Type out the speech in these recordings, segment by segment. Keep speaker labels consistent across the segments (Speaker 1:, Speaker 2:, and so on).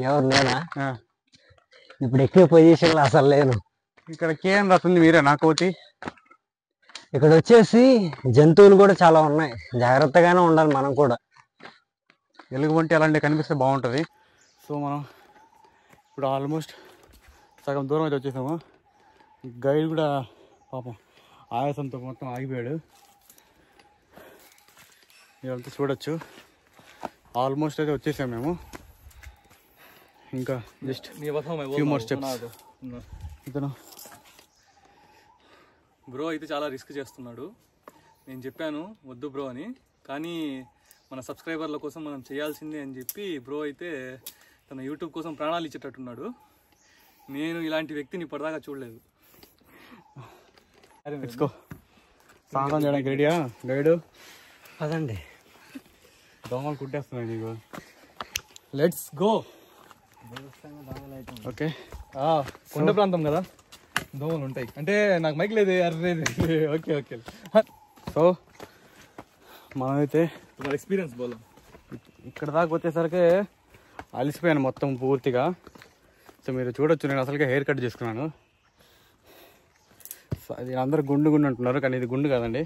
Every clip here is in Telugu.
Speaker 1: ఎవరు నేనా? ఇప్పుడు ఎక్కువ పొజిషన్లో అసలు లేను.
Speaker 2: ఇక్కడ కేఎన్ రాస్తుంది మీరేనా కోతి?
Speaker 1: ఇక్కడ వచ్చేసి జంతువులు కూడా చాలా ఉన్నాయి, జాగ్రత్తగానే ఉండాలి మనం కూడా.
Speaker 2: ఎలుగుబంటి అలాంటివి కనిపిస్తే బాగుంటుంది. సో మనం ఇప్పుడు ఆల్మోస్ట్ సగం దూరం అయితే వచ్చేసాము. గైడ్ కూడా పాపం ఆయాసంతో మొత్తం ఆగిపోయాడు. మీరంతా చూడొచ్చు. ఆల్మోస్ట్ అయితే వచ్చేసాము మేము. ఇంకా జస్ట్ ఫ్యూ మోర్ స్టెప్స్. ఇతను
Speaker 3: బ్రో అయితే చాలా రిస్క్ చేస్తున్నాడు. నేను చెప్పాను వద్దు బ్రో అని, కానీ మన సబ్స్క్రైబర్ల కోసం మనం చేయాల్సిందే అని చెప్పి బ్రో అయితే తన యూట్యూబ్ కోసం ప్రాణాలు ఇచ్చేటట్టున్నాడు. నేను ఇలాంటి వ్యక్తిని ఇప్పటిదాకా చూడలేదు.
Speaker 2: సాహసం చేయడానికి రెడీయా గైడు?
Speaker 1: అదండి,
Speaker 2: దోమలు కుట్టేస్తున్నాయి నీకు.
Speaker 3: Let's go.
Speaker 2: ఓకే,
Speaker 3: కొండ ప్రాంతం కదా, దోమలు ఉంటాయి. అంటే నాకు మైక్ లేదు. Array okay okay.
Speaker 2: సో మనమైతే
Speaker 3: ఎక్స్పీరియన్స్ బోలో
Speaker 2: ఇక్కడ దాకా వచ్చేసరికి అలసిపోయాను మొత్తం పూర్తిగా. సో మీరు చూడొచ్చు, నేను అసలుగా హెయిర్ కట్ చేసుకున్నాను. అది అందరు గుండు గుండు అంటున్నారు, కానీ ఇది గుండు కాదండి,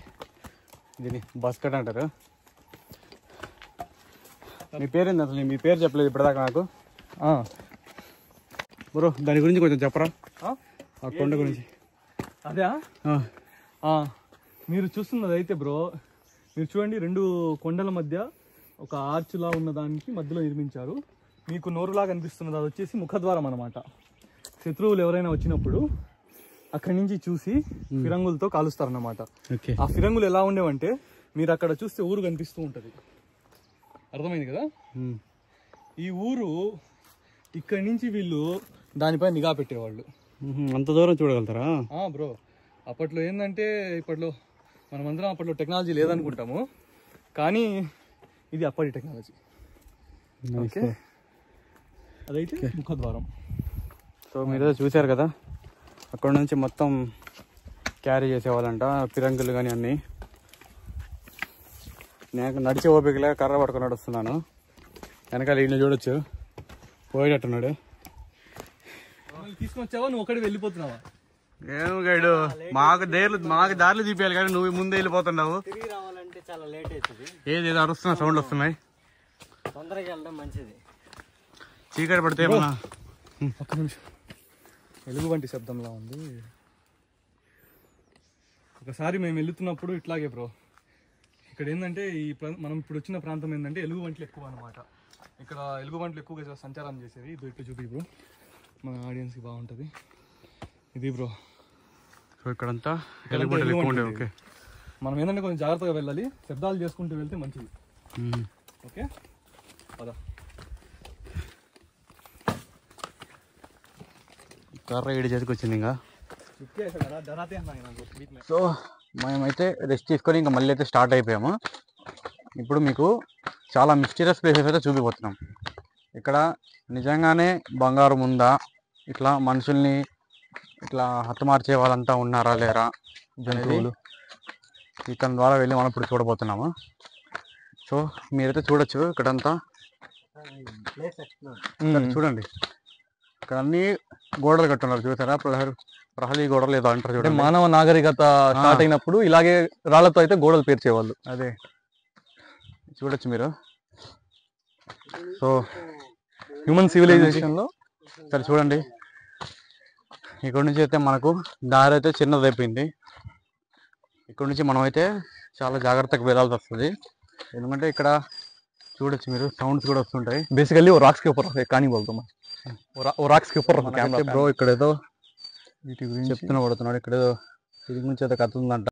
Speaker 2: దీన్ని బస్ కట్ అంటారు. మీ పేరేంది అసలు? మీ పేరు చెప్పలేదు ఇప్పటిదాకా నాకు. బ్రో దాని గురించి కొంచెం చెప్పరా, ఆ కొండ గురించి.
Speaker 3: అదే మీరు చూస్తున్నది అయితే బ్రో, మీరు చూడండి, 2 కొండల మధ్య ఒక ఆర్చ్లా ఉన్న దానికి మధ్యలో నిర్మించారు. మీకు నోరులాగా అనిపిస్తున్నది, అది వచ్చేసి ముఖద్వారం అనమాట. శత్రువులు ఎవరైనా వచ్చినప్పుడు అక్కడి నుంచి చూసి ఫిరంగులతో కాలుస్తారన్నమాట. ఆ ఫిరంగులు ఎలా ఉండేవంటే, మీరు అక్కడ చూస్తే ఊరు కనిపిస్తూ ఉంటుంది. అర్థమైంది కదా? ఈ ఊరు ఇక్కడి నుంచి వీళ్ళు దానిపై నిఘా పెట్టేవాళ్ళు.
Speaker 2: అంత దూరం చూడగలుగుతారా
Speaker 3: బ్రో? అప్పట్లో ఏంటంటే, ఇప్పట్లో మనమందరం అప్పట్లో టెక్నాలజీ లేదనుకుంటాము, కానీ ఇది అప్పటి టెక్నాలజీ. ఓకే, అదైతే ముఖద్వారం.
Speaker 2: సో మీరు చూశారు కదా, అక్కడ నుంచి మొత్తం క్యారీ చేసేవాళ్ళంట ఫిరంగులు కానీ అన్నీ. నేను నడిచే ఓపికలే కర్ర పట్టుకొని నడుస్తున్నాను. వెనకాల ఈయన చూడొచ్చు, పోయేటట్టున్నాడు.
Speaker 3: తీసుకొని వచ్చావా, నువ్వు ఒకటి వెళ్ళిపోతున్నావా?
Speaker 2: ఏం గైడు, మాకు దారులు చూపించాలి కానీ నువ్వు ముందే వెళ్ళిపోతున్నావు.
Speaker 1: తిరిగి రావాలంటే చాలా లేట్ అవుతుంది.
Speaker 2: ఏదో అరుస్తున్నా, సౌండ్ వస్తున్నాయి.
Speaker 1: తొందరగా వెళ్ళడం మంచిది.
Speaker 2: చీకటి పడితే ఏమన్నా.
Speaker 3: ఒక్క నిమిషం, ఎలుగుబంటి శబ్దంలా ఉంది. ఒకసారి మేము వెళ్తున్నప్పుడు ఇట్లాగే బ్రో, ఇక్కడ ఏంటంటే మనం ఇప్పుడు వచ్చిన ప్రాంతం ఏంటంటే ఎలుగుబంట్లు ఎక్కువ అనమాట. ఇక్కడ ఎలుగుబంట్లు ఎక్కువగా సంచారం చేసేది. ఇటు చూపి బ్రో, మన ఆడియన్స్కి బాగుంటుంది. ఇది బ్రో,
Speaker 2: సో ఇక్కడంతా ఎలుగుబంట్లు ఎక్కువ ఉండే. ఓకే,
Speaker 3: మనం ఏంటంటే కొంచెం జాగ్రత్తగా వెళ్ళాలి, శబ్దాలు చేసుకుంటూ వెళ్తే మంచిది. ఓకే పదా.
Speaker 2: కర్ర ఏడు చేతికి వచ్చింది. ఇంకా సో మేమైతే రెస్ట్ తీసుకొని ఇంకా మళ్ళీ అయితే స్టార్ట్ అయిపోయాము. ఇప్పుడు మీకు చాలా మిస్టీరియస్ ప్లేసెస్ అయితే చూపిపోతున్నాం. ఇక్కడ నిజంగానే బంగారం ఉందా, ఇట్లా మనుషుల్ని ఇట్లా హతమార్చే వాళ్ళంతా ఉన్నారా లేరా జంతువులు, ఇతని ద్వారా వెళ్ళి మనం ఇప్పుడు చూడబోతున్నాము. సో మీరైతే చూడొచ్చు, ఇక్కడంతా చూడండి, ఇక్కడ అన్ని గోడలు కట్టున్నారు చూసారా, ప్రహరీ గోడలు ఏదో అంటారు చూడండి.
Speaker 3: మానవ నాగరికత స్టార్ట్ అయినప్పుడు ఇలాగే రాళ్లతో అయితే గోడలు పేర్చేవాళ్ళు.
Speaker 2: అదే చూడొచ్చు మీరు. సో
Speaker 3: హ్యూమన్ సివిలైజేషన్ లో
Speaker 2: సరే చూడండి, ఇక్కడ నుంచి అయితే మనకు దారి అయితే చిన్నది అయిపోయింది. ఇక్కడ నుంచి మనం అయితే చాలా జాగ్రత్తగా వెళ్ళాల్సి వస్తుంది, ఎందుకంటే ఇక్కడ చూడొచ్చు మీరు సౌండ్స్ కూడా వస్తుంటాయి.
Speaker 3: బేసికల్లీ రాక్స్ కి ऊपर कहानी बोलता हूं मैं रॉक्स के ऊपर
Speaker 2: బ్రో ఇక్కడ ఏదో వీటి గురించి చెప్తున్నా పడుతున్నాడు. ఇక్కడ ఏదో దీని గురించి అయితే కథ ఉందంట.